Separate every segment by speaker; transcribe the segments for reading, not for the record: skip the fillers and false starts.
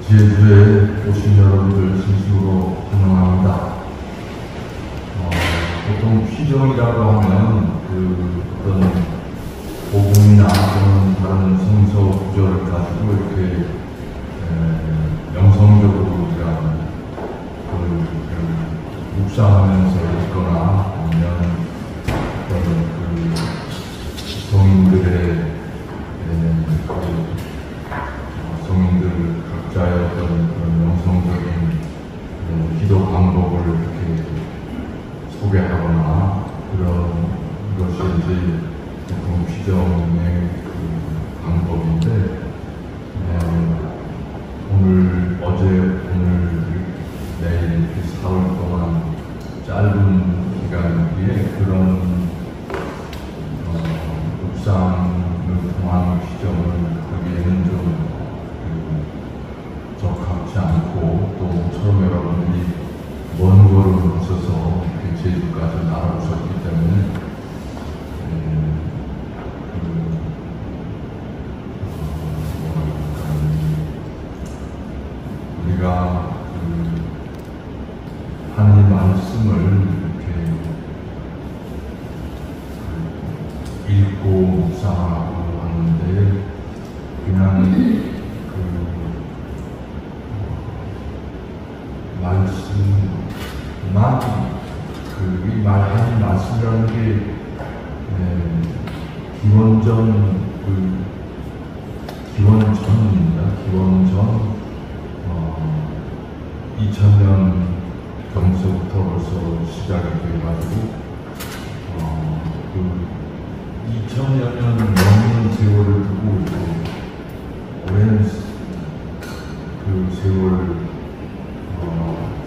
Speaker 1: 제주에 오신 여러분들 진심으로 환영합니다. 보통 피정이라고 하면 어떤 복음이나 또는 다른 성서 구절을 가지고 이렇게 영성적으로 우리가 묵상하면서 읽거나 아니면 어떤 성인들의 성인들 각자의 어떤 그런 영성적인 기도 방법을 이렇게 소개하거나 그런 것이 이제 보통 피정의 방법인데, 오늘, 내일 이렇게 사흘 동안 짧은 기간에 그런 묵상을 통한 피정을 하기에는 좀 적합치 않고, 또 모처럼 여러분들이 먼 걸음을 하셔서 제주까지 날아오셨기 때문에 우리가 하나님 말씀을 이렇게 읽고 묵상하고 하는데, 그냥 말씀만 이 하나님 말씀이라는 게 기원전입니다. 기원전 2000년 경서부터 벌써 시작이 돼가지고 2000여 년 넘는 세월을 두고 오랜 세월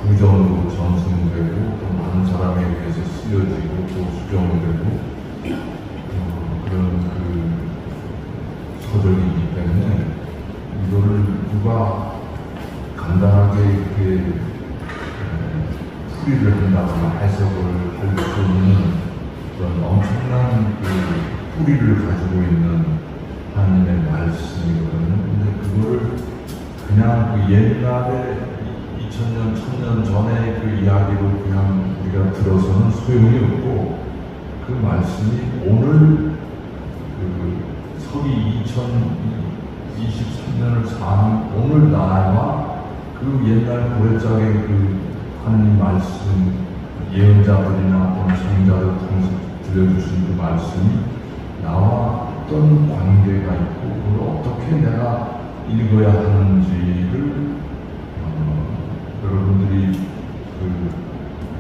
Speaker 1: 부정으로 전승되고 또 많은 사람에 의해서 쓰여지고 또 수정되고 그런 서적이기 때문에 이거를 누가 간단하게 이렇게 풀이를 한다거나 해석을 할 수 있는 그런 엄청난 뿌리를 가지고 있는 하나님의 말씀이거든요. 근데 그거를 그냥 옛날에 2000년, 1000년 전에 이야기로 그냥 우리가 들어서는 소용이 없고, 그 말씀이 오늘 서기 2023년을 사는 오늘 나와 옛날 고레짝의 하나님 말씀, 예언자들이나 또는 성자들 통해서 들려주신 말씀이 나와 어떤 관계가 있고, 그걸 어떻게 내가 읽어야 하는지를 여러분들이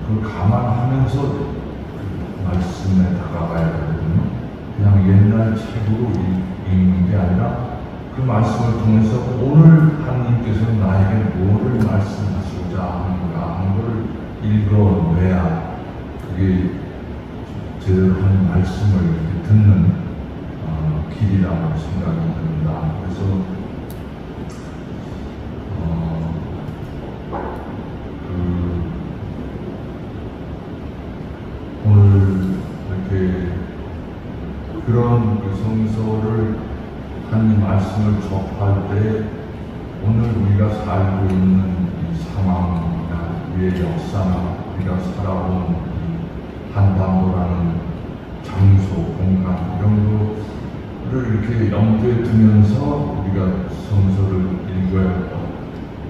Speaker 1: 그걸 감안하면서 말씀에 다가가야 되거든요. 그냥 옛날 책으로 읽는 게 아니라 그 말씀을 통해서 오늘 하나님께서 나에게 뭐를 말씀하시고자 하는가 하는 것을 읽어내야 그게 제대로 한 말씀을 듣는 길이라고 생각이 듭니다. 그래서 오늘 이렇게 그런 성서를 하나님 말씀을 접할 때 오늘 우리가 살고 있는 이 상황이나 우리의 역사나 우리가 살아온 이 한반도라는 장소, 공간 이런 거를 이렇게 염두에 두면서 우리가 성서를 읽어야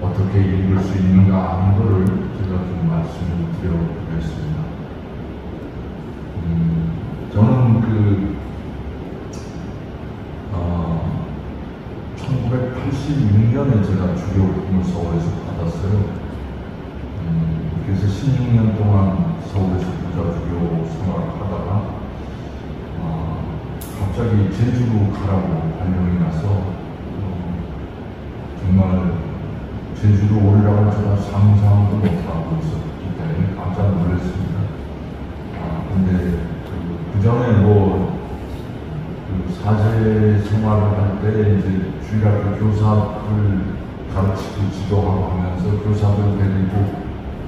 Speaker 1: 어떻게 읽을 수 있는가 하는 것을 제가 좀 말씀을 드려보겠습니다. 저는 1986년에 제가 주교금을 서울에서 받았어요. 그래서 16년 동안 서울에서 부자주교 생활을 하다가 갑자기 제주로 가라고 발령이 나서 정말 제주로 올라갈 줄 상상도 못하고 있었기 때문에 깜짝 놀랐습니다. 근데 그 전에 사제 생활을 할 때 이제 주일학교 교사를 가르치고 지도하고 하면서 교사들 데리고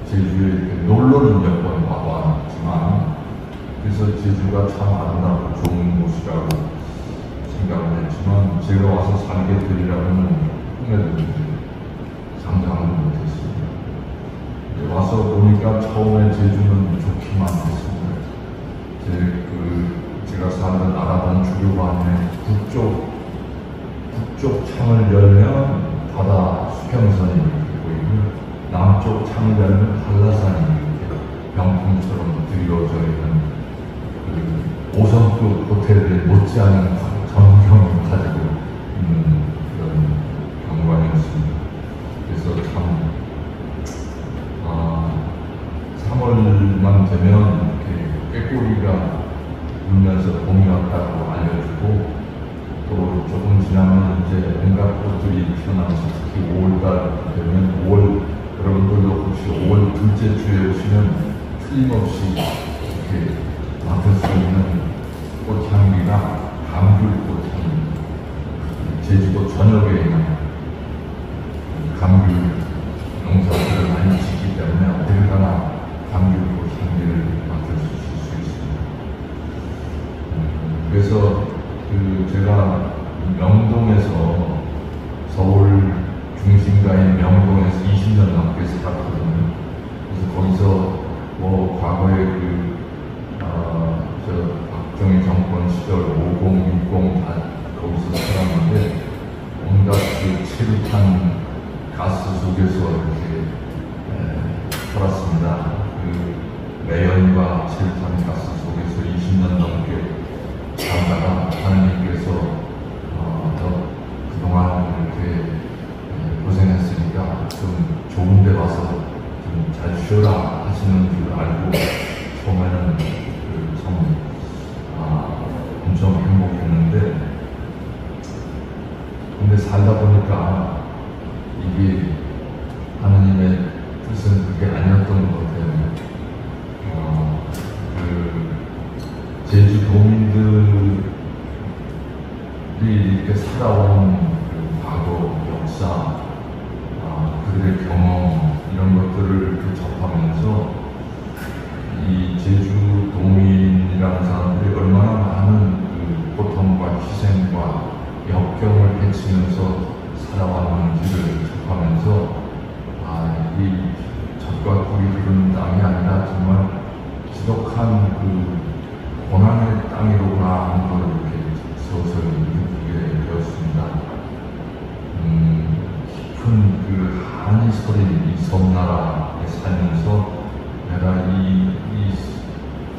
Speaker 1: 제주에 이렇게 놀러는 몇 번 와봤지만, 그래서 제주가 참 아름답고 좋은 곳이라고 생각을 했지만 제가 와서 살게 되리라고는 꿈에도 상상을 못했습니다. 와서 보니까 처음에 제주는 좋기만 했습니다. 제가 살던 알아본 주교관의 북쪽 창을 열면 바다 수평선이 이렇게 보이고요. 남쪽 창을 열면 한라산이 이렇게 병풍처럼 드리워져 있는 5성급 호텔에 못지않은 전경을 가지고 있는 그런 경관이었습니다. 그래서 참 3월만 되면 이렇게 꾀꼬리가 울면서 봄이 왔다고 알려주고 또 조금 지나면 이제 온갖 꽃들이 피어나면서 특히 5월달 되면 5월 여러분들도 혹시 5월 둘째 주에 오시면 틀림없이 이렇게 맡을 수 있는 꽃향기가 감귤 꽃향기, 제주도 전역에 있는 감귤 농사들을 많이 짓기 때문에 어딜 가나 감귤 꽃향기를 맡을 수 있습니다. 그래서 제가 명동에서 서울 중심가인 명동에서 20년 넘게 살았거든요. 그래서 거기서 과거에 박정희 정권 시절 50, 60 다 거기서 살았는데 온갖 체류탄 가스 속에서 이렇게 살았습니다. 매연과 체류탄 가스 속에서 20년 넘게 살다가 하나님께서 그동안 이렇게 고생했으니까 좀 좋은 데 와서 좀 잘 쉬어라 하시는 줄 알고 처음에는 엄청 행복했는데 근데 살다 보니까 이게 하나님의 뜻은 그게 아니었던 것 같아요. 제주도민들이 이렇게 살아온 과거, 역사, 그들의 경험 이런 것들을 이렇게 접하면서 이 제주도민이라는 사람들이 얼마나 많은 고통과 희생과 역경을 헤치면서 살아왔는지를 접하면서 이 젖과 꿀이 흐르는 땅이 아니라 정말 지독한 고난의 땅이로구나 하는 걸 이렇게 서서히 느끼게 되었습니다. 깊은 한이 서린 이 섬나라에 살면서 내가 이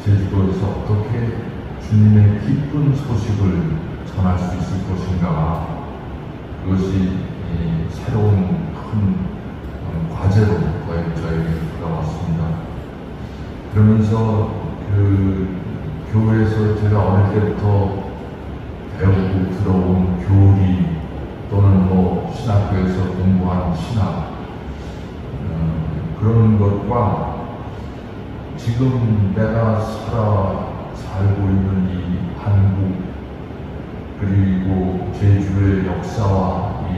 Speaker 1: 제주도에서 어떻게 주님의 기쁜 소식을 전할 수 있을 것인가, 그것이 새로운 큰 과제로 저에게 다가왔습니다. 그러면서 교회에서 제가 어릴 때부터 배우고 들어온 교리 또는 신학교에서 공부한 신학 그런 것과 지금 내가 살고 있는 이 한국 그리고 제주의 역사와 이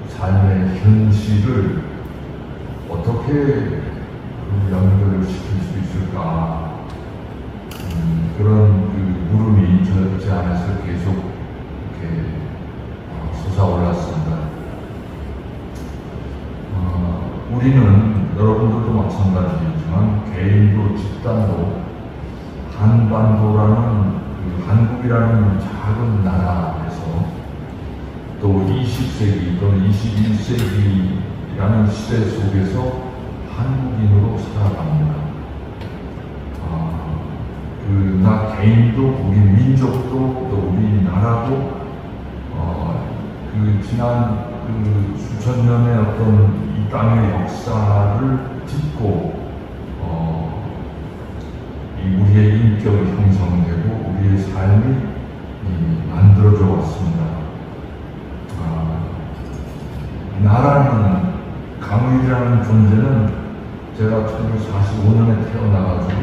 Speaker 1: 삶의 현실을 어떻게 연결을 시킬 수 있을까, 그런 물음이 제 안에서 계속 이렇게 솟아올랐습니다. 우리는 여러분들도 마찬가지지만 개인도 집단도 한반도라는 한국이라는 작은 나라에서 또 20세기 또는 21세기라는 시대 속에서 한국인으로 살아갑니다. 나 개인도 우리 민족도 또 우리 나라도 지난 수천 년의 어떤 이 땅의 역사를 딛고 우리의 인격이 형성되고 우리의 삶이 만들어져 왔습니다. 나라는 가문이라는 존재는 제가 1945년에 태어나가지고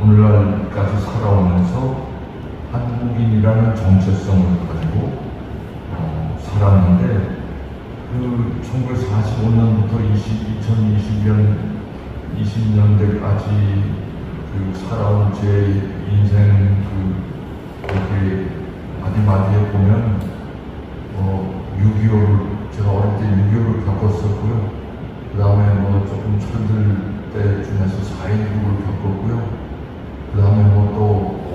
Speaker 1: 오늘날까지 살아오면서 한국인이라는 정체성을 가지고 살았는데 1945년부터 2020년대까지 살아온 제 인생 이렇게 마디마디에 보면 6.25를 제가 어릴 때 6.25를 겪었었고요. 그 다음에 조금 철들 때쯤에서 4.19를 겪었고요. 그 다음에 또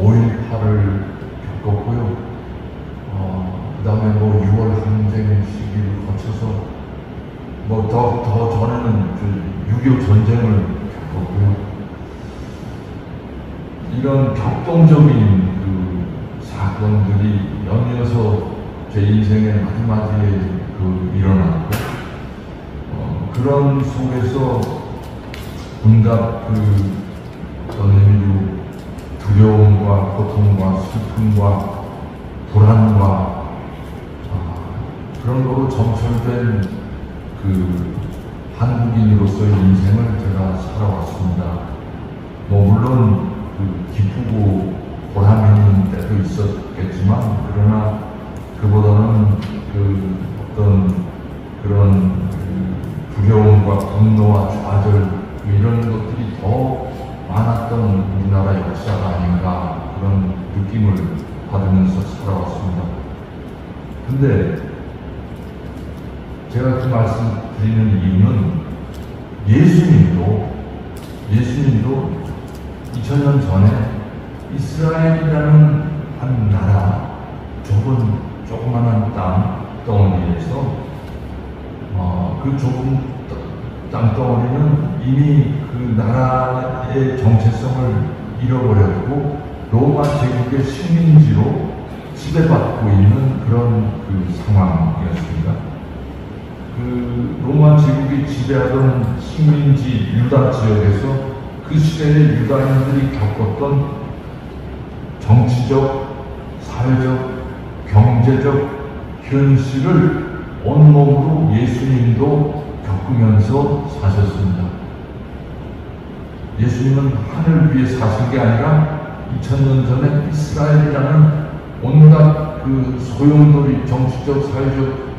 Speaker 1: 5.18을 겪었고요. 그 다음에 6월 항쟁 시기를 거쳐서 더 전에는 6.25 전쟁을 겪었고요. 이런 격동적인 사건들이 연이어서 제 인생의 마지막에 일어났고, 그런 속에서 온갖 어떤 의미로 두려움과 고통과 슬픔과 불안과 그런 거로 점철된 한국인으로서의 인생을 제가 살아왔습니다. 물론 기쁘고 보람 있는 때도 있었겠지만, 그러나 그보다는 어떤 그런 두려움과 분노와 좌절 이런 것들이 더 많았던 우리나라 역사가 아닌가, 그런 느낌을 받으면서 살아왔습니다. 근데 제가 그 말씀 드리는 이유는 예수님도 2000년 전에 이스라엘이라는 한 나라, 좁은 조그만한 땅덩어리에서 그 좁은 땅덩어리는 이미 그 나라의 정체성을 잃어버렸고 로마 제국의 식민지로 지배받고 있는 그런 상황이었습니다. 로마 제국이 지배하던 식민지 유다 지역에서 그 시대의 유다인들이 겪었던 정치적, 사회적, 경제적 현실을 온몸으로 예수님도 겪으면서 사셨습니다. 예수님은 하늘을 위해 사신 게 아니라 2000년 전에 이스라엘이라는 온갖 소용돌이, 정치적, 사회적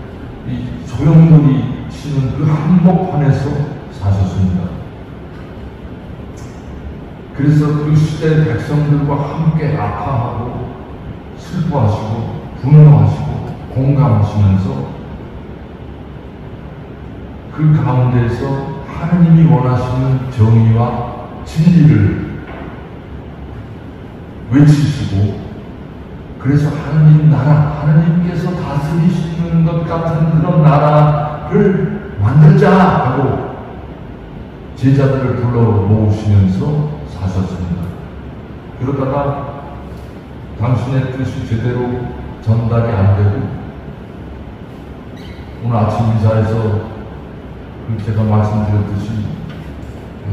Speaker 1: 이 소용돌이 치는 그 한복판에서 사셨습니다. 그래서 그 시대 백성들과 함께 아파하고 슬퍼하시고 분노하시고 공감하시면서 그 가운데서 하느님이 원하시는 정의와 진리를 외치시고, 그래서 하느님 나라, 하느님께서 다스리시는 것 같은 그런 나라를 만들자 하고 제자들을 불러 모으시면서 사셨습니다. 그러다가 당신의 뜻이 제대로 전달이 안 되고, 오늘 아침 인사에서 제가 말씀드렸듯이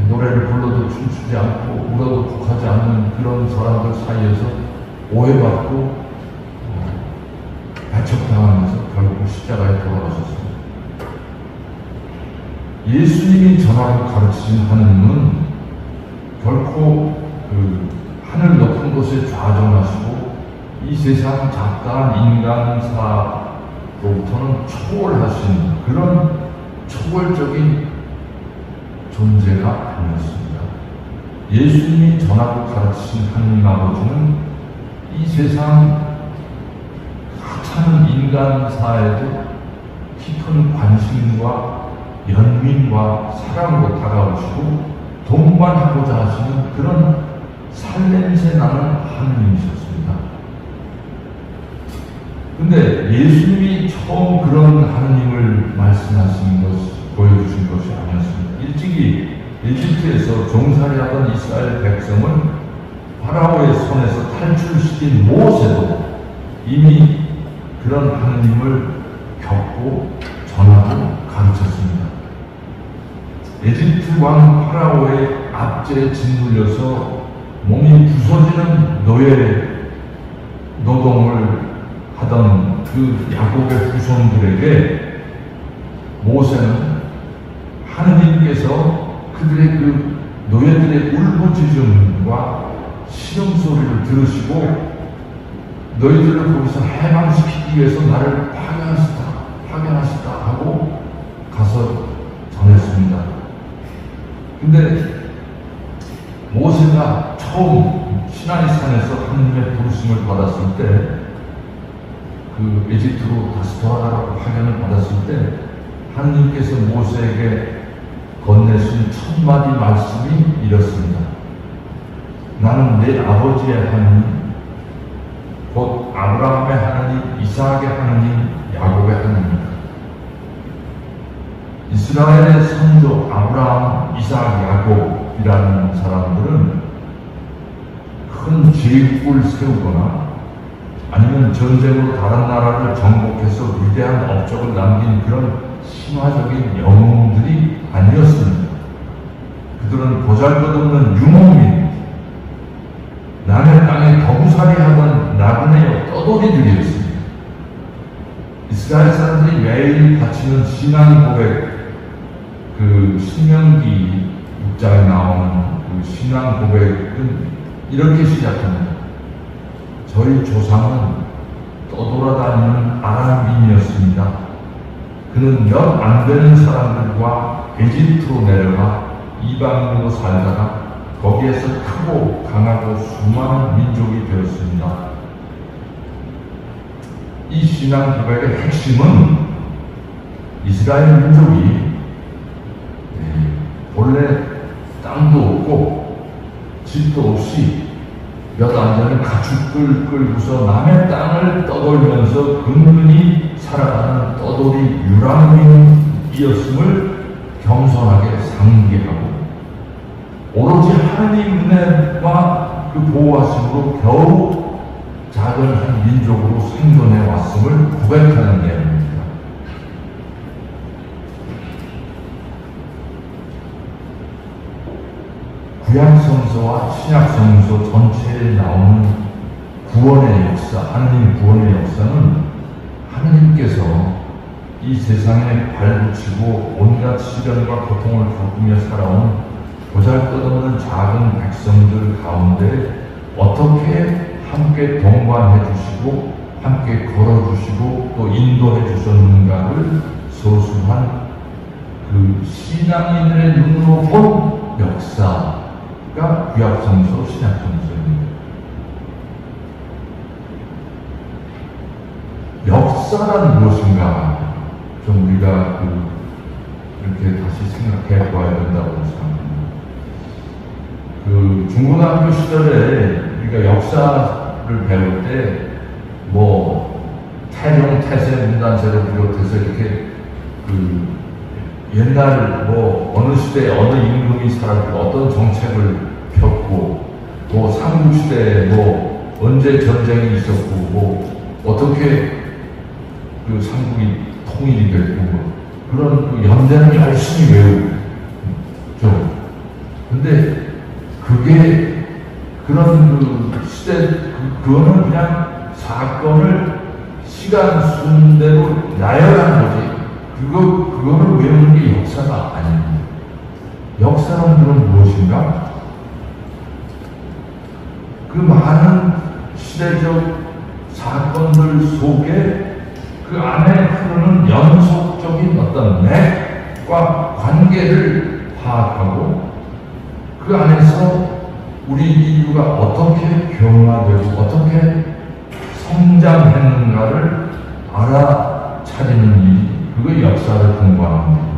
Speaker 1: 노래를 불러도 춤추지 않고 울어도 곡하지 않는 그런 사람들 사이에서 오해받고 배척당하면서 결국 십자가에 돌아가셨습니다. 예수님이 전하고 가르치신 하느님은 결코 하늘 높은 곳에 좌정하시고 이 세상 작다한 인간사로부터는 초월하신 그런 초월적인 존재가 아니었습니다. 예수님이 전하고 가르치신 하느님 아버지는 이 세상 하찮은 인간사에도 깊은 관심과 연민과 사랑으로 다가오시고 동반하고자 하시는 그런 살냄새 나는 하느님이셨습니다. 근데 예수님이 처음 그런 하느님을 말씀하신 것이, 보여주신 것이 아니었습니다. 일찍이 이집트에서 종살이하던 이스라엘 백성을 파라오의 손에서 탈출시킨 모세도 이미 그런 하느님을 겪고 전하고 가르쳤습니다. 에집트 왕 파라오의 압제에 짓눌려서 몸이 부서지는 노동을 하던 그 야곱의 후손들에게 모세는 하느님께서 그들의 그 노예들의 울부짖음과 시름소리를 들으시고 너희들을 거기서 해방시키기 위해서 나를 파견하시다 하고 가서 전했습니다. 근데 모세가 처음 시나이 산에서 하나님의 부르심을 받았을 때, 그 에집트로 다시 돌아가라고 파견을 받았을 때 하나님께서 모세에게 건네신 첫 마디 말씀이 이렇습니다. 나는 내 아버지의 하나님, 곧 아브라함의 하나님, 이삭의 하나님, 야곱의 하나님이다. 이스라엘의 선조 아브라함, 이삭, 야곱이라는 사람들은 큰 제국을 세우거나 아니면 전쟁으로 다른 나라를 정복해서 위대한 업적을 남긴 그런 신화적인 영웅들이 아니었습니다. 그들은 보잘것없는 유목민, 남의 땅에 더구살이하던 나그네 떠돌이들이었습니다. 이스라엘 사람들이 매일 바치는 신앙 고백, 그 신명기 6장에 나오는 그 신앙 고백은 이렇게 시작합니다. 저희 조상은 떠돌아다니는 아람인이었습니다. 그는 몇 안 되는 사람들과 에집트로 내려가 이방인으로 살다가 거기에서 크고 강하고 수많은 민족이 되었습니다. 이 신앙 고백의 핵심은 이스라엘 민족이 본래 땅도 없고 집도 없이 몇 안 되는 가축들 끌고서 남의 땅을 떠돌면서 근근히 살아가는 떠돌이 유랑민이었음을 겸손하게 상기하고 오로지 하나님 은혜와 그 보호하심으로 겨우 작은 한 민족으로 생존해 왔음을 고백하는 내용입니다. 구약성서와 신약성서 전체에 나오는 구원의 역사, 하나님 구원의 역사는 하나님께서 이 세상에 발붙이고 온갖 시련과 고통을 겪으며 살아온 보잘것없는 작은 백성들 가운데 어떻게 함께 동반해 주시고 함께 걸어주시고 또 인도해 주셨는가를 소수한 그 신앙인의 눈으로 본 역사가 구약성서, 신약성서입니다. 역사란 무엇인가 좀 우리가 이렇게 다시 생각해 보아야 된다고 생각합니다. 그 중고등학교 시절에 우리가 역사를 배울 때 태종, 태세, 문단세를 비롯해서 이렇게 옛날 어느 시대에 어느 임금이 살았고 어떤 정책을 폈고 삼국시대에 언제 전쟁이 있었고 어떻게 그 삼국이 통일이 됐고 그런 연대는 열심히 외우죠. 근데 그게 그런 시대 그거는 그냥 사건을 시간 순대로 나열한 거지. 그거를 외우는 게 역사가 아닙니다. 역사론들은 무엇인가? 그 많은 시대적 사건들 속에 그 안에 흐르는 연속적인 어떤 맥과 관계를 파악하고 그 안에서 우리 인류가 어떻게 변화되고 어떻게 성장했는가를 알아차리는 일이 그거 역사를 공부하는 겁니다.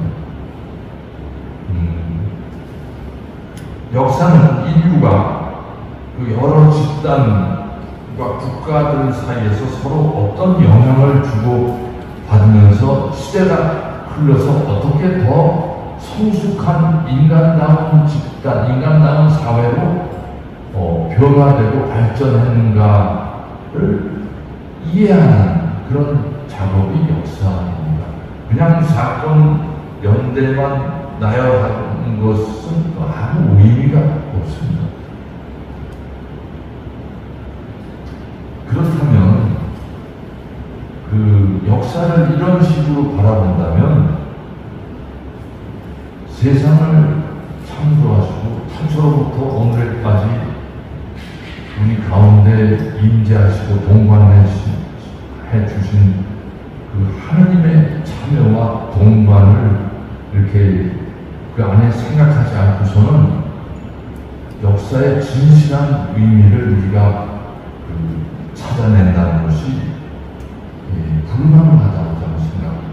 Speaker 1: 역사는 인류가 그 여러 집단과 국가들 사이에서 서로 어떤 영향을 주고 받으면서 시대가 흘러서 어떻게 더 성숙한 인간다운 집단, 인간다운 사회로 변화되고 발전했는가를 이해하는 그런 작업이 역사입니다. 그냥 사건 연대만 나열하는 것은 아무 의미가 없습니다. 그렇다면 그 역사를 이런 식으로 바라본다면 세상을 창조하시고 태초로부터 오늘까지 우리 가운데 임재하시고 동반해 주신 그 하나님의 참여와 동반을 이렇게 그 안에 생각하지 않고서는 역사의 진실한 의미를 우리가 찾아낸다는 것이 불가능하다고 저는 생각합니다.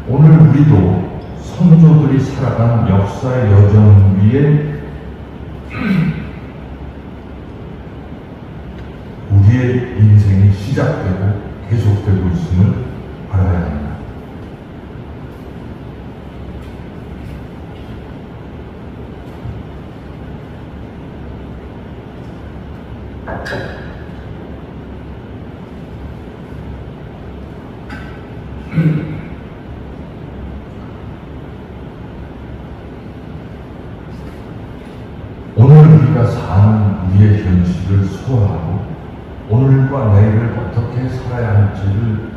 Speaker 1: 오늘 우리도 선조들이 살아간 역사의 여정 위에 우리의 인생이 시작되고 계속되고 있음을 알아야 합니다. 오늘 우리가 사는 우리의 현실을 소화하고 오늘과 내일을 어떻게 살아야 할지를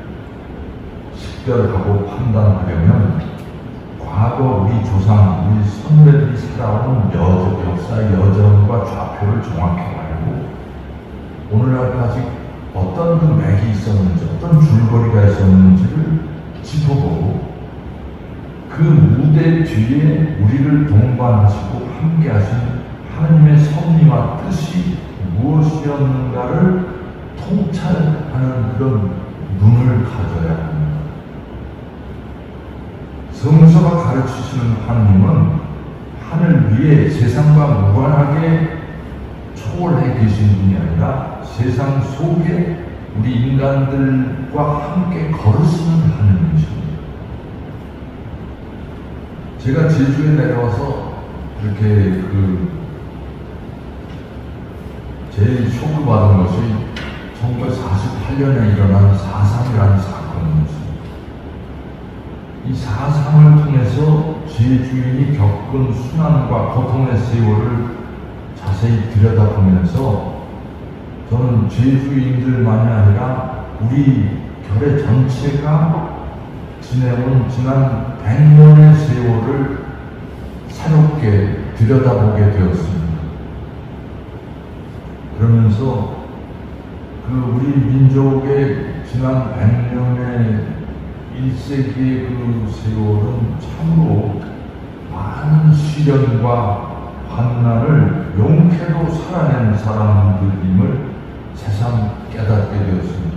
Speaker 1: 식별하고 판단하려면 과거 우리 조상, 우리 선배들이 살아온 역사의 여정과 좌표를 정확히 알고 오늘날까지 어떤 그 맥이 있었는지, 어떤 줄거리가 있었는지를 짚어보고 그 무대 뒤에 우리를 동반하시고 함께하신 하나님의 섭리와 뜻이 무엇이었는가를 통찰하는 그런 눈을 가져야 합니다. 성서가 가르치시는 하나님은 하늘 위에 세상과 무관하게 초월해 계신 분이 아니라 세상 속에 우리 인간들과 함께 걸으시는 하나님이십니다. 제가 제주에 내려와서 이렇게 제일 쇼크받은 것이 1948년에 일어난 4.3이라는 사건이었습니다. 이 4.3을 통해서 제주인이 겪은 순환과 고통의 세월을 자세히 들여다보면서 저는 제주인들만이 아니라 우리 결의 전체가 지내온 지난 100년의 세월을 새롭게 들여다보게 되었습니다. 그러면서 우리 민족의 지난 100년의 1세기의 그 세월은 참으로 많은 시련과 환난을 용케도 살아낸 사람들임을 새삼 깨닫게 되었습니다.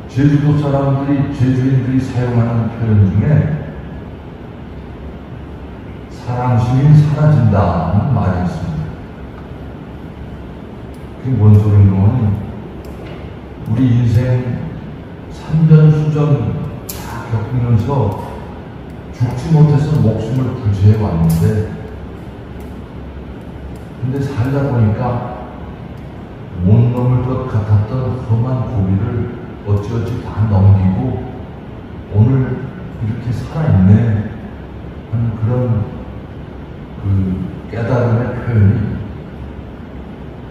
Speaker 1: 제주도 사람들이, 제주인들이 사용하는 표현 중에 사랑심이 사라진다는 말이 있습니다. 그게 뭔 소린가? 우리 인생 산전수전 다 겪으면서 죽지 못해서 목숨을 부지해 왔는데, 근데 살다 보니까 못 넘을 것 같았던 험한 고비를 어찌어찌 다 넘기고 오늘 이렇게 살아있네 하는 그런 깨달음의 표현이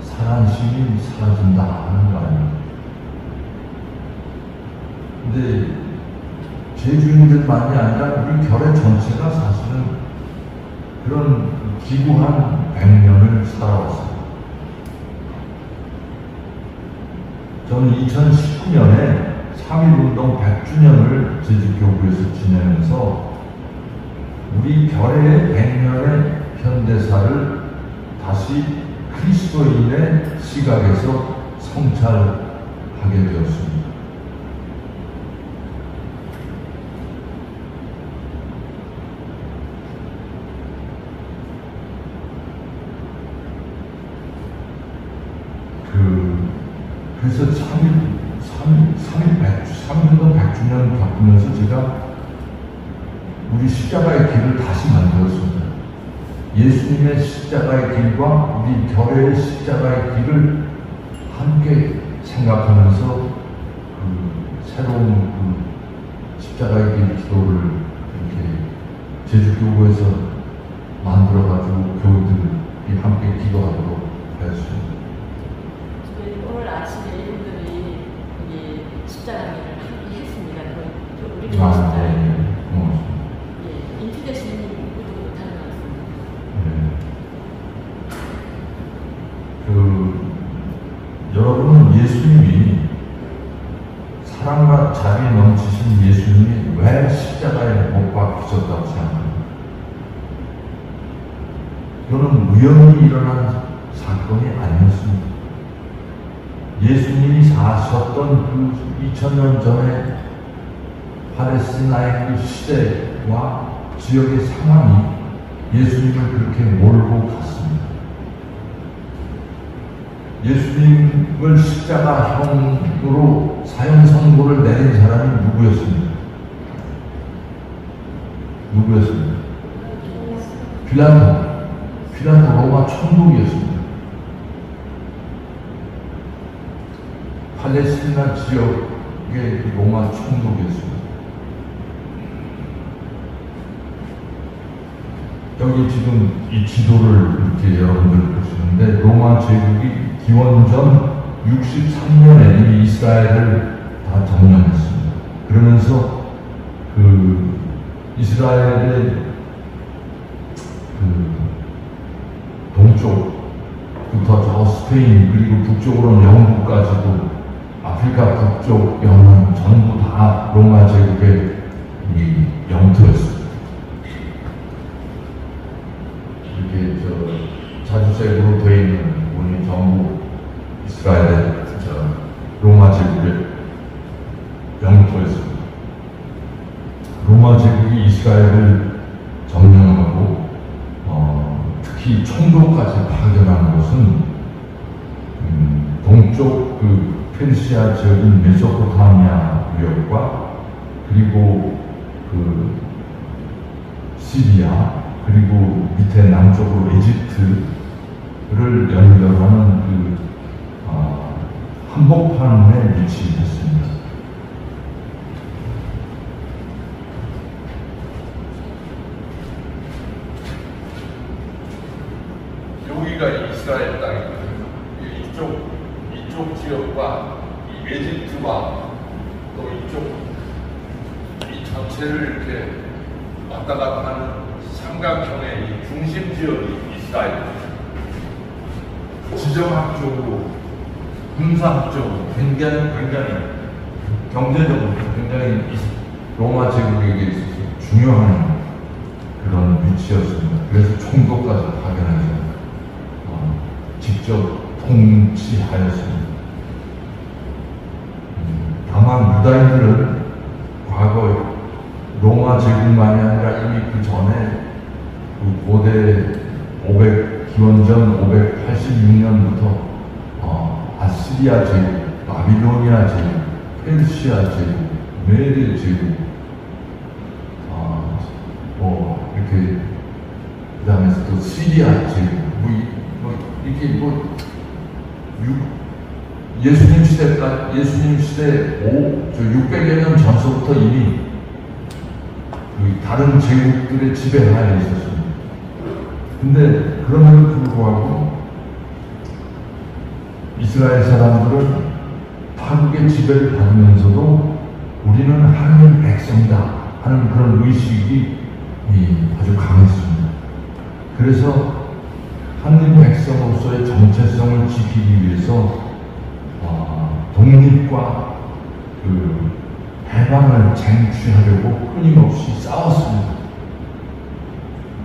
Speaker 1: 사랑심이 사라진다 하는 거 아닙니까? 근데 제주인들만이 아니라 우리 결의 전체가 사실은 그런 기구한 100년을 살아왔습니다. 저는 2019년에 3.1운동 100주년을 제주교구에서 지내면서 우리 결의 100년의 현대사를 다시 그리스도인의 시각에서 성찰하게 되었습니다. 그래서 3.1운동 100주년 겪으면서 제가 우리 십자가의 길을 다시 만들었습니다. 예수님의 십자가의 길과 우리 결의 십자가의 길을 함께 생각하면서 새로운 십자가의 길 기도를 이렇게 제주교구에서 만들어가지고 교우들이 함께 기도하도록 하였습니다.
Speaker 2: 오늘 아침에 이분들이 십자가를 함께 했습니다. 우리 인투되시는 분들도 못하는 것 같습니다.
Speaker 1: 여러분은 예수님이 사랑과 자비 넘치신 예수님이 왜 십자가에 못 박히셨다고 생각합니다? 이거는 우연히 일어난 사건이 아니었습니다. 예수님이 사셨던 그 2000년 전에 팔레스티나의 그 시대와 지역의 상황이 예수님을 그렇게 몰고 갔습니다. 예수님을 십자가형으로 사형 선고를 내린 사람이 누구였습니까? 빌라도 로마 총독이었습니다. 팔레스티나 지역의 로마 총독이었습니다. 여기 지금 이 지도를 이렇게 여러분들 보시는데 로마 제국이 기원전 63년에 이미 이스라엘을 다 점령했습니다. 그러면서 그 이스라엘의 그 동쪽부터 저 스페인 그리고 북쪽으로는 영국까지도 아프리카 북쪽 영향 전부 다 로마 제국의 이 영토였습니다. 이렇게 저 자주색으로 되어 있는 부분이 전부 이스라엘의 로마 제국의 영토였습니다. 로마 제국이 이스라엘을 점령하고 특히 총독까지 파견한 것은 동쪽 그 페르시아 지역인 메소포타미아 유역과 그리고 그 시리아 그리고 밑에 남쪽으로 이집트를 연결하는 그 한복판에 위치했습니다. 여기가 이스라엘 땅입니다. 이쪽 지역과 이 이집트와 또 이 전체를 이렇게 왔다 갔다 하는 삼각형의 이 중심 지역이 이스라엘입니다. 지정학적으로, 군사학적으로 굉장히 경제적으로 굉장히 로마 제국에게 있어서 중요한 그런 위치였습니다. 그래서 총독까지 파견해서 직접 통치하였습니다. 다만 유다인들은 과거 로마 제국만이 아니라 이미 그 전에 그 고대 기원전 586년부터 아시리아 제국, 바빌로니아 제국, 페르시아 제국, 메데 제국, 이렇게 그 다음에 또 시리아 제국, 이렇게 예수님 시대 600여 년 전서부터 이미 그 다른 제국들의 지배하에 있었습니다. 근데 그럼에도 불구하고 이스라엘 사람들은 타국의 지배를 받으면서도 우리는 하나님 백성이다 하는 그런 의식이 아주 강했습니다. 그래서 하나님 백성으로서의 정체성을 지키기 위해서 독립과 그 해방을 쟁취하려고 끊임없이 싸웠습니다.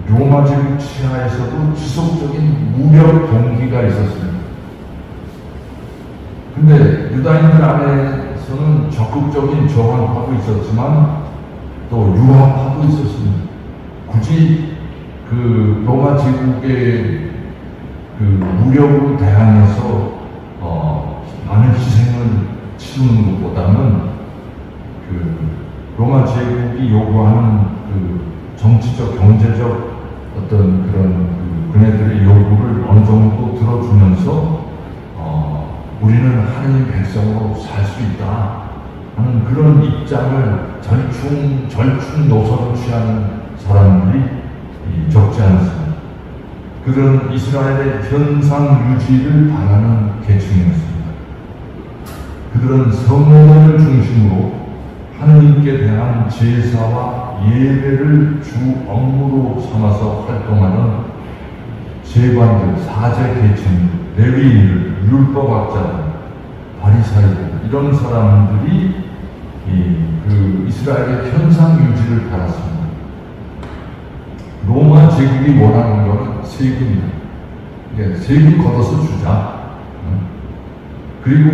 Speaker 1: 로마 제국 치하에서도 지속적인 무력 동기가 있었습니다. 근데 유다인들 안에서는 적극적인 저항하고 있었지만 또 유합하고 있었습니다. 굳이 그 로마 제국의 그 무력으로 대항해서 많은 희생을 치르는 것보다는 그 로마 제국이 요구하는 그 정치적, 경제적 어떤 그런 그네들의 요구를 어느 정도 들어주면서 우리는 하나님 백성으로 살 수 있다 하는 그런 입장을 절충 노선을 취하는 사람들이 적지 않습니다. 그들은 이스라엘의 현상 유지를 바라는 계층이었습니다. 그들은 성전을 중심으로 하느님께 대한 제사와 예배를 주 업무로 삼아서 활동하는 제관들, 사제 계층, 레위인들, 율법학자들, 바리사이들 이런 사람들이 그 이스라엘의 현상 유지를 바랐습니다. 로마 제국이 원하는 것은 세금이다. 세금 걷어서 주자. 그리고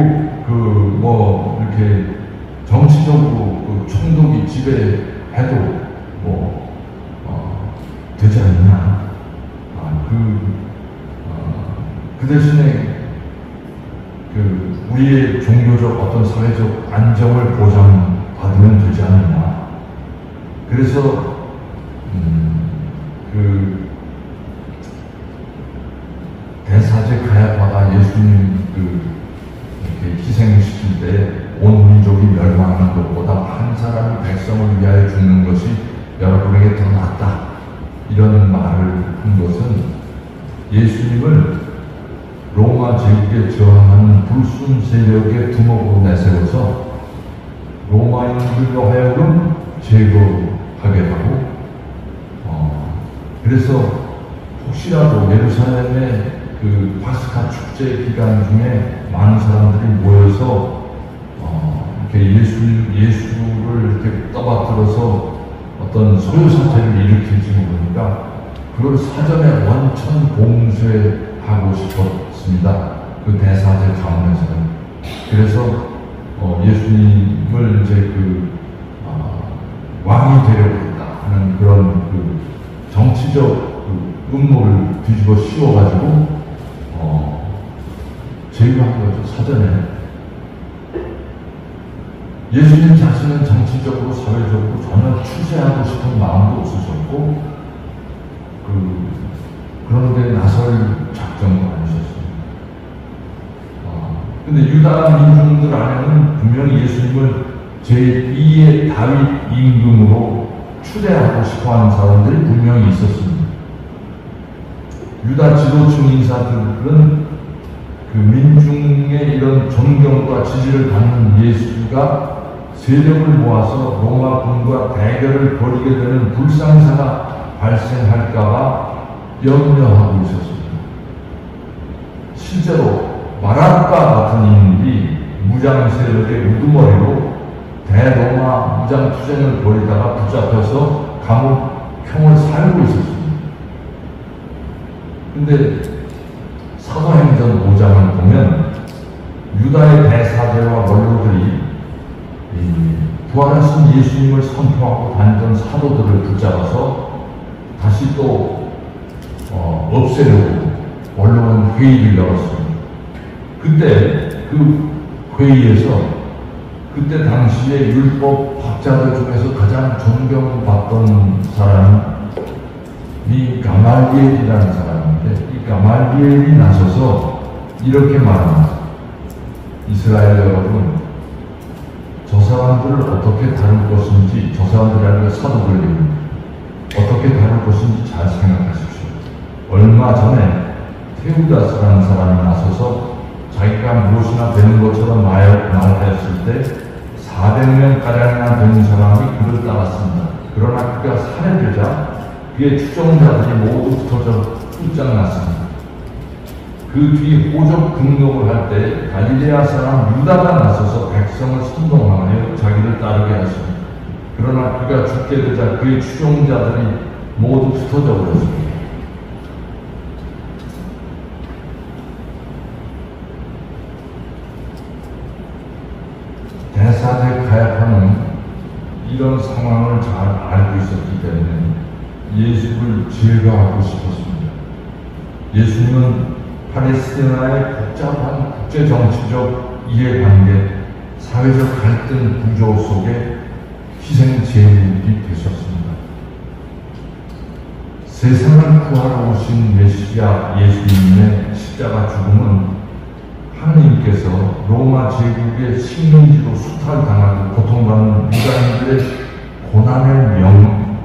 Speaker 1: 이렇게 정치적으로 총독이 지배해도 되지 않느냐. 그 대신에 우리의 종교적 어떤 사회적 안정을 보장받으면 되지 않느냐. 그래서 대사제 가야바가 예수님 이렇게 희생시킬 때 온 민족이 멸망하는 것보다 한 사람이 백성을 위하여 죽는 것이 여러분에게 더 낫다. 이런 말을 한 것은 예수님을 로마 제국에 저항하는 불순 세력의 두목으로 내세워서 로마인들로 하여금 제거하게 하고, 그래서 혹시라도 예루살렘의 파스카 축제 기간 중에 많은 사람들이 모여서 이렇게 예수를 이렇게 떠받들어서 어떤 소요 사태를 일으킬지 모르니까 그걸 사전에 원천 봉쇄하고 싶었습니다. 그 대사제 가문에서는. 그래서 예수님을 이제 왕이 되려고 했다 하는 그런 정치적 음모를 뒤집어 씌워가지고 제거한 거죠, 사전에. 예수님 자신은 정치적으로, 사회적으로 전혀 추세하고 싶은 마음도 없으셨고, 그런데 나설 작정도 아니셨습니다. 근데 유다 민중들 안에는 분명히 예수님을 제2의 다윗 임금으로 추대하고 싶어 하는 사람들이 분명히 있었습니다. 유다 지도층 인사들은 민중의 이런 존경과 지지를 받는 예수가 세력을 모아서 로마군과 대결을 벌이게 되는 불상사가 발생할까봐 염려하고 있었습니다. 실제로 마라과 같은 인물이 무장 세력의 우두머리로 대로마 무장 투쟁을 벌이다가 붙잡혀서 감옥형을 살고 있었습니다. 근데 사도행전 5장을 보면 유다의 대사제와 원로들이 부활하신 예수님을 선포하고 다니던 사도들을 붙잡아서 다시 또 없애려고 원로원 회의를 열었습니다. 그때 그 회의에서 그때 당시에 율법 학자들 중에서 가장 존경받던 사람이 가말리엘이라는 사람인데, 이 가말리엘이 나서서 이렇게 말합니다. 이스라엘 여러분, 저 사람들을 어떻게 다룰 것인지, 저 사람들이 아니라 사도들입니다. 어떻게 다룰 것인지 잘 생각하십시오. 얼마 전에 테우다스라는 사람이 나서서 자기가 무엇이나 되는 것처럼 말했을 때 400명가량이나 되는 사람이 그를 따랐습니다. 그러나 그가 살해되자 그의 추종자들이 모두 흩어져 뚝장났습니다. 그 뒤 호적 등록을 할 때 갈릴레아 사람 유다가 나서서 백성을 선동하여 자기를 따르게 하십니다. 그러나 그가 죽게 되자 그의 추종자들이 모두 흩어져 버렸습니다. 대사제 가야파는 이런 상황을 잘 알고 있었기 때문에 예수를 제거하고 싶었습니다. 예수님은 팔레스티나의 복잡한 국제정치적 이해관계, 사회적 갈등 구조 속에 희생제물이 되셨습니다. 세상을 구하러 오신 메시아 예수님의 십자가 죽음은 하느님께서 로마 제국의 식민지로 수탈당하고 고통받는 유다인들의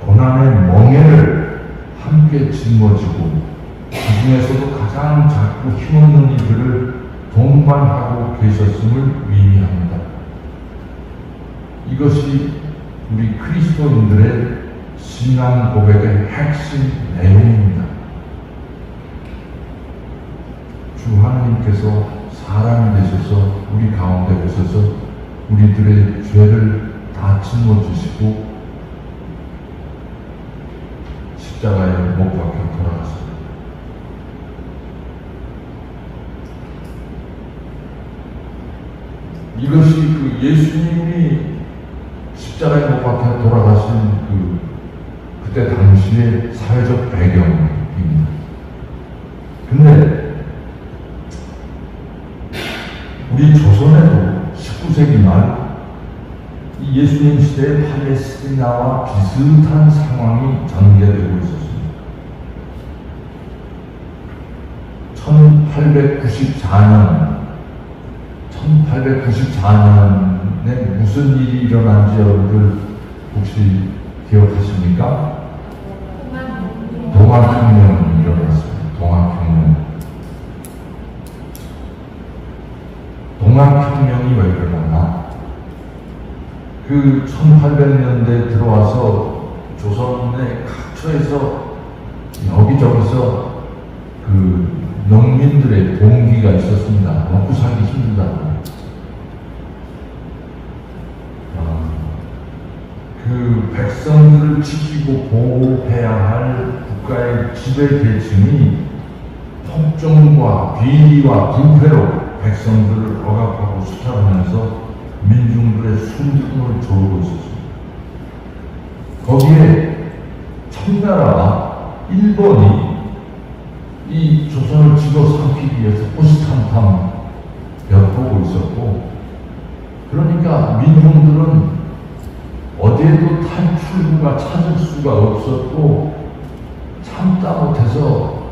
Speaker 1: 고난의 멍에를 함께 짊어지고 그 중에서도 가장 작고 힘없는 이들을 동반하고 계셨음을 의미합니다. 이것이 우리 그리스도인들의 신앙 고백의 핵심 내용입니다. 주 하나님께서 사람이 되셔서 우리 가운데 오셔서 우리들의 죄를 다 짊어지시고 십자가에 못 박혀 돌아가셨습니다. 이것이 그 예수님이 십자가에 못 박혀 돌아가신 그때 당시의 사회적 배경입니다. 근데 우리 조선에도 19세기 말 이 예수님 시대의 팔레스티나와 비슷한 상황이 전개되고 있었습니다. 1894년에 무슨 일이 일어난지 여러분들 혹시 기억하십니까? 동학혁명이 일어났습니다. 동학혁명이 왜 일어났나? 그 1800년대에 들어와서 조선의 각처에서 여기저기서 그 농민들의 봉기가 있었습니다. 먹고 살기 힘들다고. 그 백성들을 지키고 보호해야 할 국가의 지배 계층이 폭정과 비리와 부패로 백성들을 억압하고 수탈하면서 민중들의 숨통을 조르고 있었습니다. 거기에 청나라와 일본이 이 조선을 집어삼키기 위해서 호시탐탐 엿보고 있었고, 그러니까 민중들은 어디에도 탈출구가 찾을 수가 없었고 참다 못해서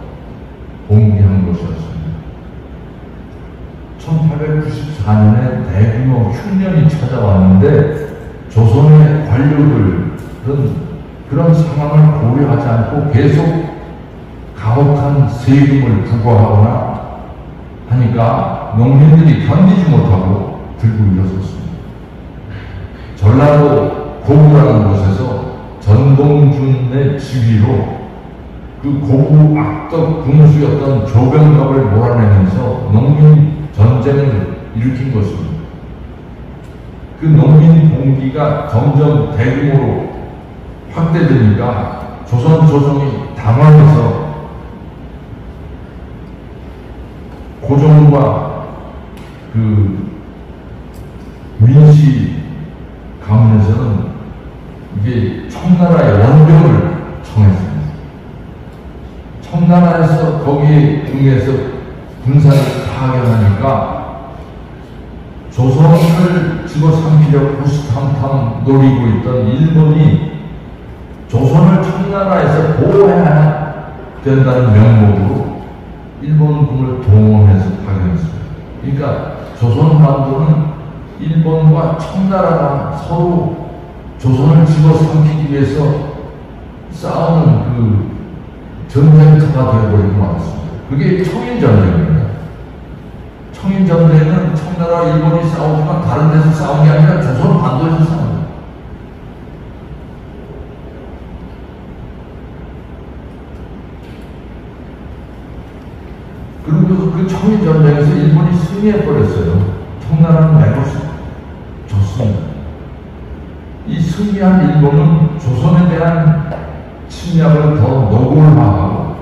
Speaker 1: 봉기한 것이었습니다. 1894년에 대규모 흉년이 찾아왔는데 조선의 관료들은 그런 상황을 고려하지 않고 계속 가혹한 세금을 부과하거나 하니까 농민들이 견디지 못하고 들고 일어섰습니다. 전라도 고구라는 곳에서 전봉준의 지휘로 그 고구 악덕 군수였던 조병갑을 몰아내면서 농민 전쟁을 일으킨 것입니다. 그 농민 봉기가 점점 대규모로 확대되니까 조선 조정이 당황해서 고종과 그 민씨 가문에서는 이게 청나라의 원병을 청했습니다. 청나라에서 거기에 응해서 군사를 파견하니까 조선을 집어삼키려고 호시탐탐 노리고 있던 일본이 조선을 청나라에서 보호해야 된다는 명목으로 일본군을 동원해서 파견했습니다. 그러니까 조선 반도는 일본과 청나라가 서로 조선을 집어삼키기 위해서 싸우는 그 전쟁터가 되어버리고 말았습니다. 그게 청인전쟁입니다. 청인전쟁은 청나라와 일본이 싸우지만 다른 데서 싸운 게 아니라 조선 반도에서 싸웁니다. 그리고 그 청인전쟁에서 일본이 승리해버렸어요. 청나라는 매우 좋습니다. 이 승리한 일본은 조선에 대한 침략을 더 노골화하고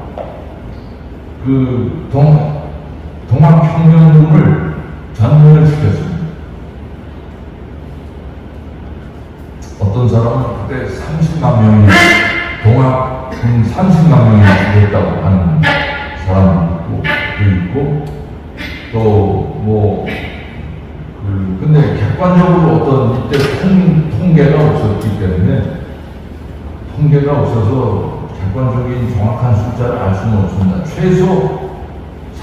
Speaker 1: 그 동학혁명을 전면을 시켰습니다. 어떤 사람은 그때 30만 명이 동학군 30만 명이 됐다고 하는 사람도 있고 또 근데 객관적으로 어떤 이때 통계가 없었기 때문에 통계가 없어서 객관적인 정확한 숫자를 알 수는 없습니다. 최소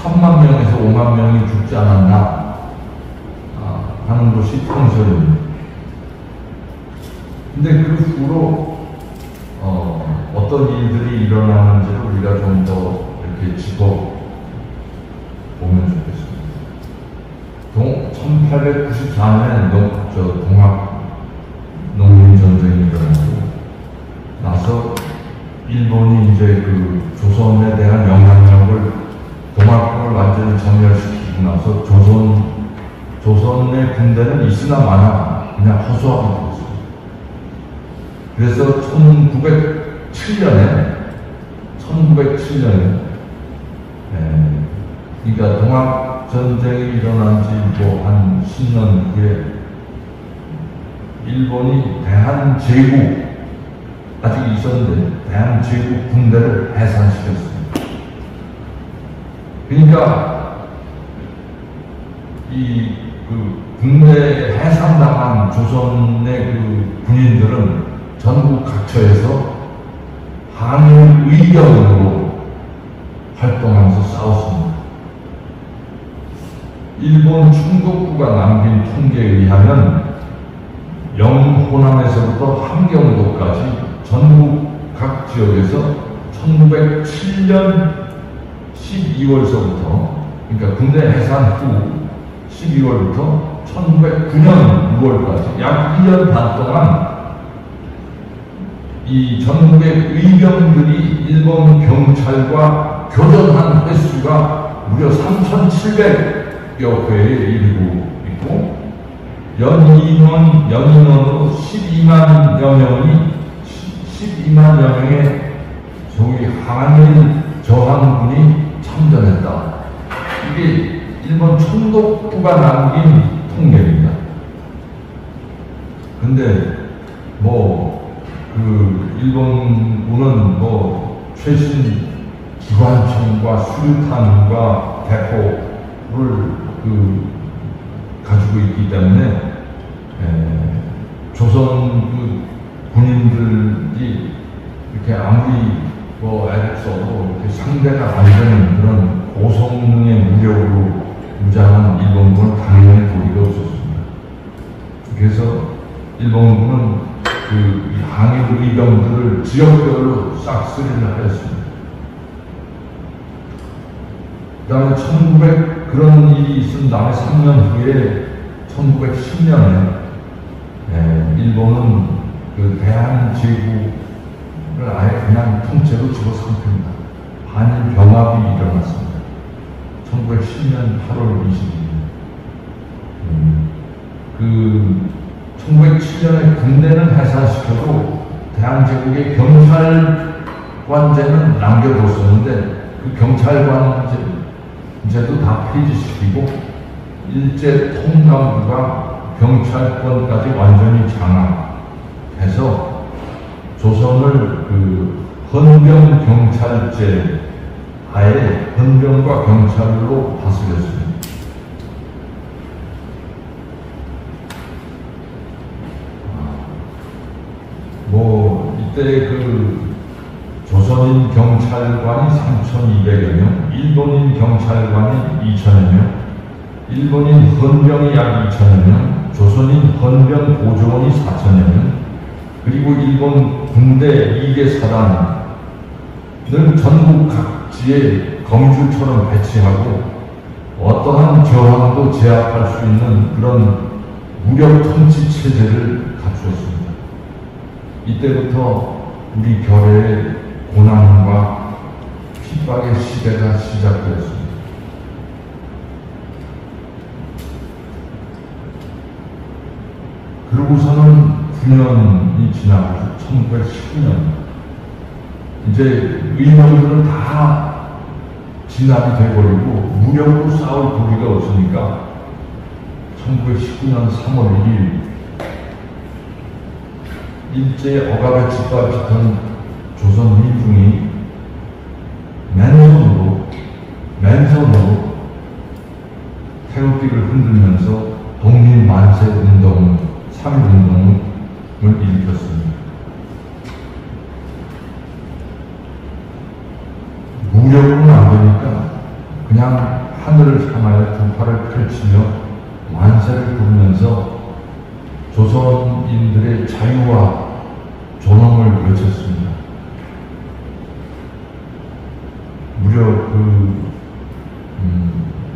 Speaker 1: 3만 명에서 5만 명이 죽지 않았나 하는 것이 통설입니다. 근데 그 후로 어떤 일들이 일어나는지를 우리가 좀 더 이렇게 짚어보면 좋겠습니다. 1894년에 동학 농민전쟁이 일어나고 나서 일본이 이제 그 조선에 대한 영향력을 동학군을 완전히 전멸시키고 나서 조선의 군대는 있으나 마나 그냥 허수아비 되었습니다. 그래서 1907년에 그러니까 전쟁이 일어난 지 뭐 한 10년 후에 일본이 대한제국 아직 있었는데 대한제국 군대를 해산시켰습니다. 그러니까 국내 해산당한 조선의 그 군인들은 전국 각처에서 한일 의병으로 활동하면서 싸웠습니다. 일본 충북부가 남긴 통계에 의하면 영호남에서부터 함경도까지 전국 각 지역에서 1907년 12월서부터 그러니까 군대 해산 후 12월부터 1909년 6월까지 약 1년 반 동안 이 전국의 의병들이 일본 경찰과 교전한 횟수가 무려 3,700여 회에 이르고 있고 연인원으로 12만여 명의 소위 한일 저항군이 참전했다. 이게 일본 총독부가 남긴 통계입니다. 근데 일본군은 최신 기관총과 수류탄과 대포를 가지고 있기 때문에 조선 군인들이 이렇게 아무리 애를 써도 이렇게 상대가 안 되는 그런 고성능의 무력으로 무장한 일본군은 당연히 도리가 없었습니다. 그래서 일본군은 한일 의병들을 지역별로 싹쓸이를 하였습니다. 그 다음에 그런 일이 있은 다음에 3년 후에 1910년에 일본은 대한제국을 아예 그냥 통째로 집어삼킵니다. 한일 병합이 일어났습니다. 1910년 8월 22일. 1907년에 군대는 해산시켜도 대한제국의 경찰관제는 남겨뒀었는데 그 경찰관제도 다 폐지시키고 일제 통감부가 경찰권까지 완전히 장악해서 조선을 헌병 경찰제 아예 헌병과 경찰로 다스렸습니다. 이때 조선인 경찰관이 3,200여 명, 일본인 경찰관이 2,000여 명, 일본인 헌병이 약 2,000여 명, 조선인 헌병 보조원이 4,000여 명, 그리고 일본 군대 2개 사단을 전국 각지에 거미줄처럼 배치하고 어떠한 저항도 제압할 수 있는 그런 무력 통치 체제를 갖추었습니다. 이때부터 우리 결의의 고난과 핍박의 시대가 시작되었습니다. 그러고서는 9년이 지나고 1919년 이제 의병들은 다 진압이 돼버리고 무력으로 싸울 도리가 없으니까 1919년 3월 1일 일제의 억압에 짓밟히던 조선 민중이 맨손으로 태극기를 흔들면서 독립만세 운동, 3.1운동을 일으켰습니다. 무력으로는 안 되니까 그냥 하늘을 향하여 두 팔을 펼치며 만세를 부르면서 조선인들의 자유와 존엄을 외쳤습니다. 무려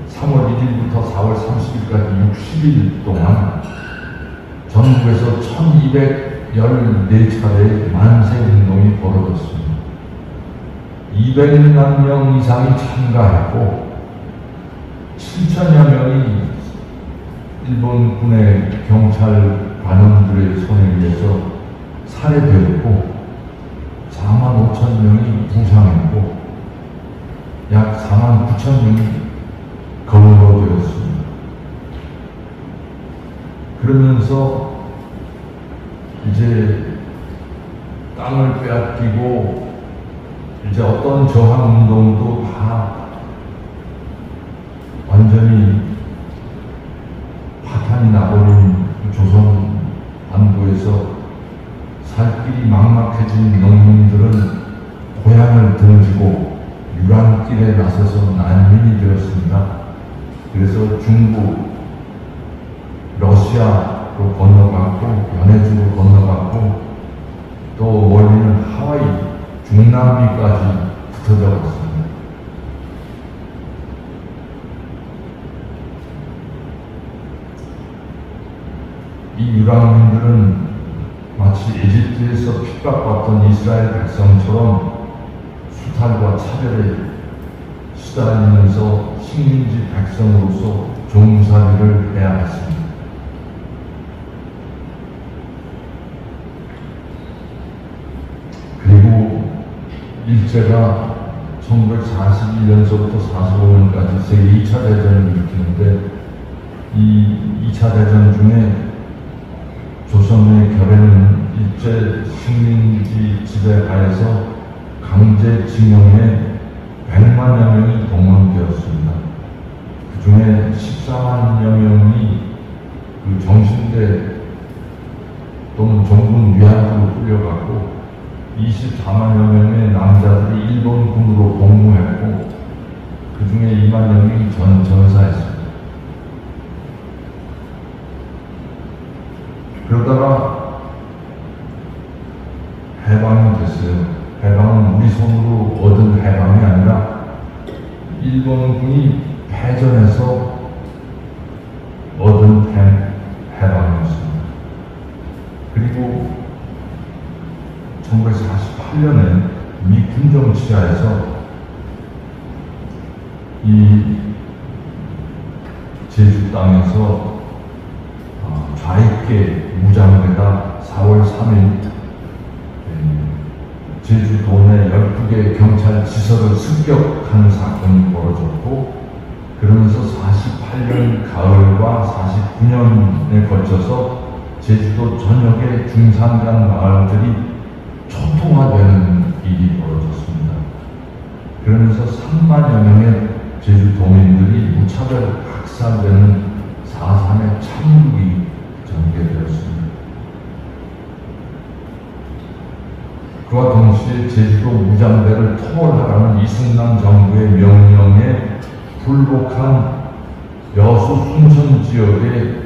Speaker 1: 3월 1일부터 4월 30일까지 60일 동안 전국에서 1214차례의 만세 운동이 벌어졌습니다. 200만 명 이상이 참가했고 7천여 명이 일본군의 경찰 관원들의 손에 의해서 살해되었고 4만 5천 명이 부상했고 약 4만 9천 명이 검거되었습니다. 그러면서 이제 땅을 빼앗기고 이제 어떤 저항 운동도 다 완전히 파탄이 나버린 조선 반도에서 살 길이 막막해진 농민들은 고향을 등지고 유랑길에 나서서 난민이 되었습니다. 그래서 중국, 러시아로 건너갔고 연해주로 건너갔고 또 멀리는 하와이, 중남미까지 흩어져 갔습니다. 이 유랑민들은 마치 에집트에서 핍박받던 이스라엘 백성처럼 수탈과 차별에 시달리면서 식민지 백성으로서 종살이를 해야 했습니다. 그리고 일제가 1941년서부터 45년까지 세계 2차 대전을 일으키는데 이 2차 대전 중에 조선의 결에는 일제 식민지 지배하에서 강제징용에 100만여 명이 동원되었습니다. 그 중에 14만여 명이 그 정신대 또는 종군 위안부로 끌려갔고 24만여 명의 남자들이 일본군으로 복무했고 그 중에 2만여 명이 전사했습니다. 그러다가 해방이 됐어요. 해방은 우리 손으로 얻은 해방이 아니라 일본군이 패전해서 얻은 해방이었습니다. 그리고 1948년에 미 군정 치하에서 이 제주 땅에서 좌익계 무장대가 4월 3일 제주도 내 12개 경찰 지서를 습격하는 사건이 벌어졌고 그러면서 48년 가을과 49년에 걸쳐서 제주도 전역의 중산간 마을들이 초토화되는 일이 벌어졌습니다. 그러면서 3만여 명의 제주도민들이 무차별 학살되는 사상의 참극이 전개되었습니다. 그와 동시에 제주도 무장대를 토벌하라는 이승만 정부의 명령에 불복한 여수 순천 지역에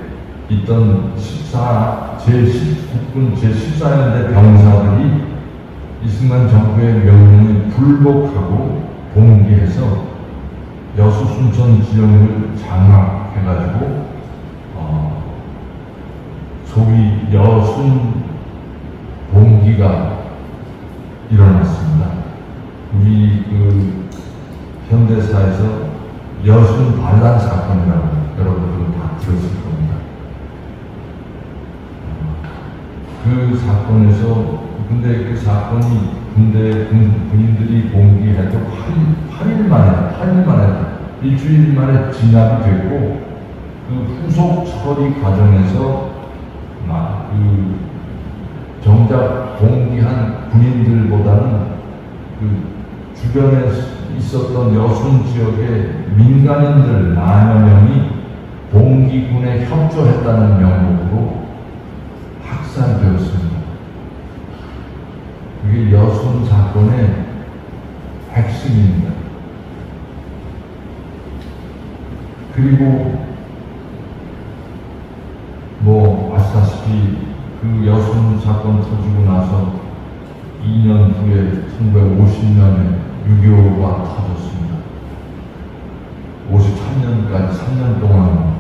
Speaker 1: 있던 국군 제14연대 병사들이 이승만 정부의 명령에 불복하고 봉기해서 여수 순천 지역을 장악해가지고 소위 여순 봉기가 일어났습니다. 우리 그 현대사에서 여순 반란 사건이라고 여러분들은 다 들었을 겁니다. 그 사건에서 근데 그 사건이 군대 군인들이 봉기해도 8일 만에 일주일 만에 진압이 됐고 그 후속 처리 과정에서 그 정작 봉기한 군인들보다는 그 주변에 있었던 여순 지역의 민간인들 만여 명이 봉기군에 협조했다는 명목으로 학살되었습니다. 그게 여순 사건의 핵심입니다. 그리고 아시다시피 그 여순 사건 터지고 나서 2년 후에 1950년에 6.25가 터졌습니다. 53년까지 3년 동안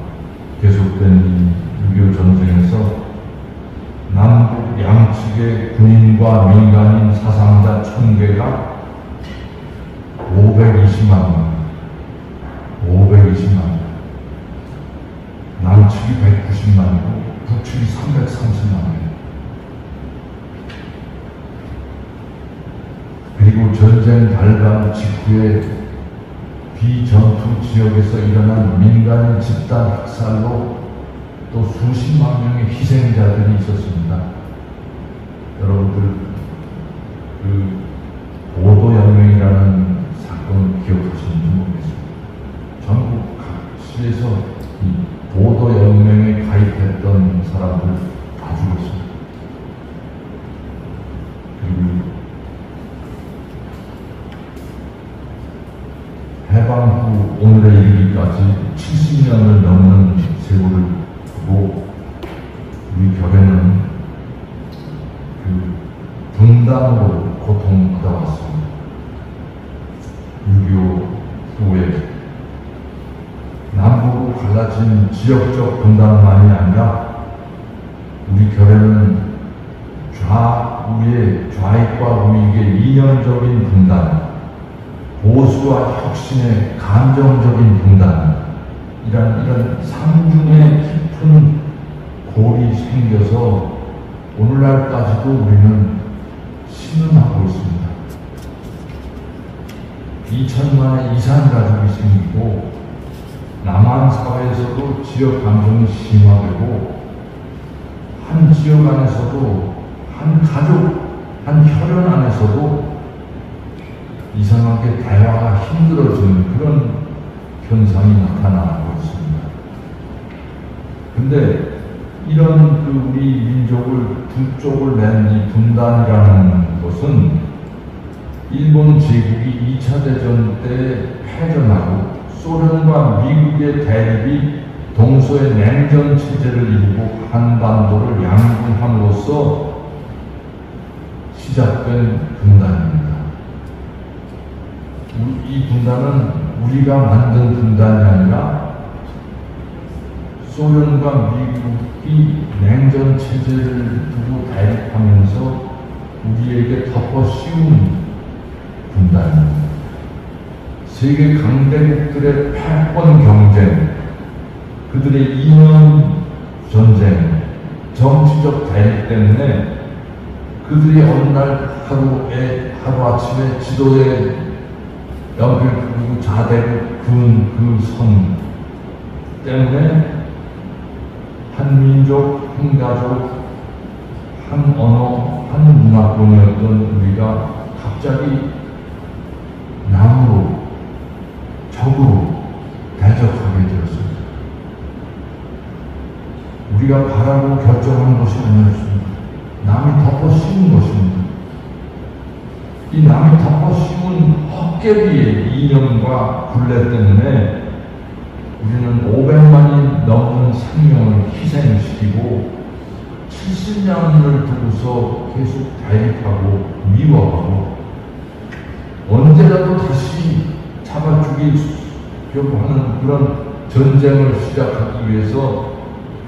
Speaker 1: 계속된 6.25 전쟁에서 남북 양측의 군인과 민간인 사상자 총계가 520만 명, 남측이 190만이고 북측이 330만 명. 그리고 전쟁 발발 직후에 비전투 지역에서 일어난 민간인 집단 학살로 또 수십만 명의 희생자들이 있었습니다. 여러분들 그 보도연맹이라는 사건 기억하시는지 모르겠습니다. 전국 각지에서 이 보도연맹에 가입했던 사람들 다 죽었습니다. 그리고 해방 후 오늘에 이르기까지 70년을 넘는 세월을 두고 우리 결에는 그 분단으로 고통받아왔습니다. 6.25 후에 남북으로 갈라진 지역적 분단만이 아니라 우리 결에는 좌익과 우익의 이념적인 분단, 보수와 혁신의 감정적인 분단, 이런 상중의 깊은 골이 생겨서 오늘날까지도 우리는 신음하고 있습니다. 2천만의 이산 가족이 생기고 남한 사회에서도 지역 감정이 심화되고 한 지역 안에서도 한 가족, 한 혈연 안에서도 이상하게 대화가 힘들어지는 그런 현상이 나타나고 있습니다. 근데 이런 그 우리 민족을 두 쪽을 낸 이 분단이라는 것은 일본 제국이 2차 대전 때 패전하고 소련과 미국의 대립이 동서의 냉전 체제를 이루고 한반도를 양분함으로써 시작된 분단입니다. 이 분단은 우리가 만든 분단이 아니라 소련과 미국이 냉전 체제를 두고 대립하면서 우리에게 덮어 씌운 분단입니다. 세계 강대국들의 패권 경쟁, 그들의 이념 전쟁, 정치적 대립 때문에 그들이 어느 날 하루아침에 지도에 연필 그리고 자대를 그은 그 선 때문에 한 민족, 한 가족, 한 언어, 한 문화권이었던 우리가 갑자기 남으로, 적으로 대적하게 되었습니다. 우리가 바라고 결정한 것이 아니었습니다. 남이 덮어 씌운 것입니다. 이 남이 덮어 씌운 헛개비의 이념과 굴레 때문에 우리는 500만이 넘는 생명을 희생시키고 70년을 두고서 계속 대립하고 미워하고 언제라도 다시 잡아 죽이려고 하는 그런 전쟁을 시작하기 위해서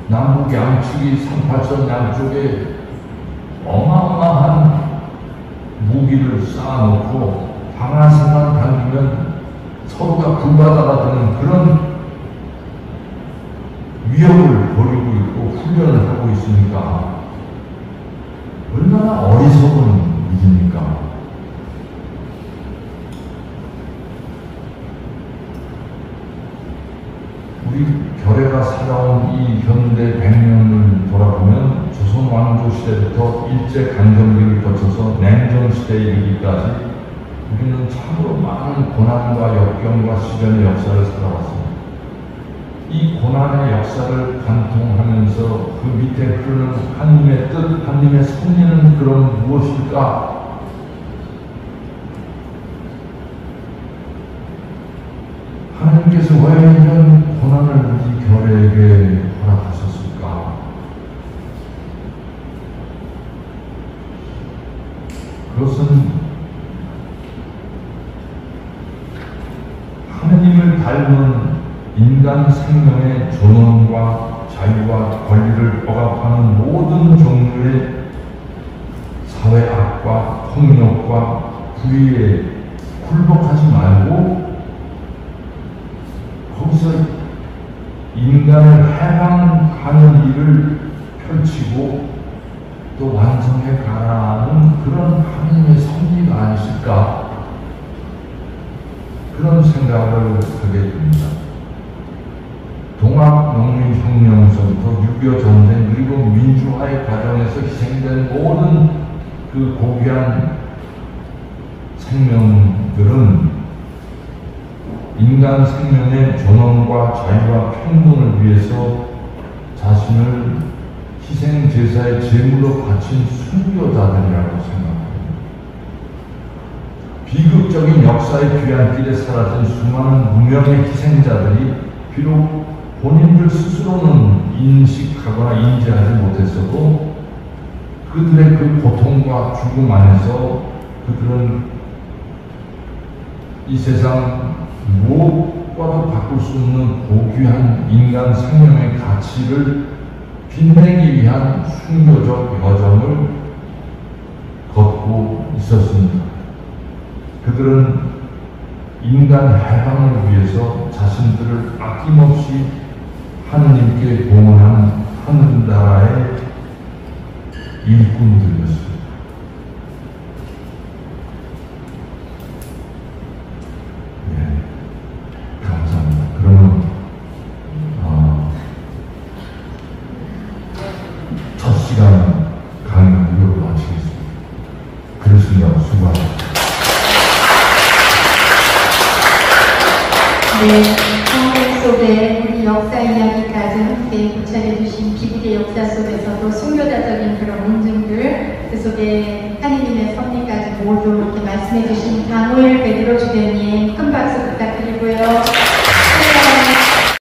Speaker 1: 남북 양측이 38선 양쪽에 어마어마한 무기를 쌓아놓고 방아쇠만 당기면 서로가 불바다가 되는 그런 위협을 벌이고 있고 훈련을 하고 있으니까 얼마나 어리석은 일입니까? 우리 결의가 살아온 이 현대 100년을 돌아보면 조선 왕조 시대부터 일제 강점기를 거쳐서 냉전 시대에 이르기까지 우리는 참으로 많은 고난과 역경과 시련의 역사를 살아왔습니다. 이 고난의 역사를 관통하면서 그 밑에 흐르는 하나님의 뜻, 하나님의 섭리는 그럼 무엇일까? 하나님께서 왜 이런 고난을 우리 결에게 허락하셨을까? 그것은 하나님을 닮은 인간 생명의 존엄과 자유와 권리를 억압하는 모든 종류의 사회 악과 폭력과 불의에 굴복하지 말고 거기서 인간을 해방하는 일을 펼치고 또 완성해 가라는 그런 하나님의 섭리가 아니실까, 그런 생각을 하게 됩니다. 동학 독립혁명서부터 6.25 전쟁 그리고 민주화의 과정에서 희생된 모든 그 고귀한 생명들은 인간 생명의 존엄과 자유와 평등을 위해서 자신을 희생제사의 제물로 바친 순교자들이라고 생각합니다. 비극적인 역사의 뒤안길에 사라진 수많은 무명의 희생자들이 비록 본인들 스스로는 인식하거나 인지하지 못했어도 그들의 그 고통과 죽음 안에서 그들은 이 세상 무엇과도 바꿀 수 없는 고귀한 인간 생명의 가치를 빛내기 위한 순교적 여정을 걷고 있었습니다. 그들은 인간 해방을 위해서 자신들을 아낌없이 하느님께 봉헌한 하늘나라의 일꾼들이었습니다. 네, 감사합니다. 그러면 첫 시간 강의로 마치겠습니다. 그렇습니다. 수고하셨습니다.
Speaker 3: 네, 성경 속에 우리 역사 이야기까지 함께 고찰해주신 비극의 역사 속에서도 순교자적인 그런 움직임들, 그 속에 하느님의 섭리까지 모두 이렇게 말씀해주신 강호일 베드로 주교님 큰 박수 부탁드리고요.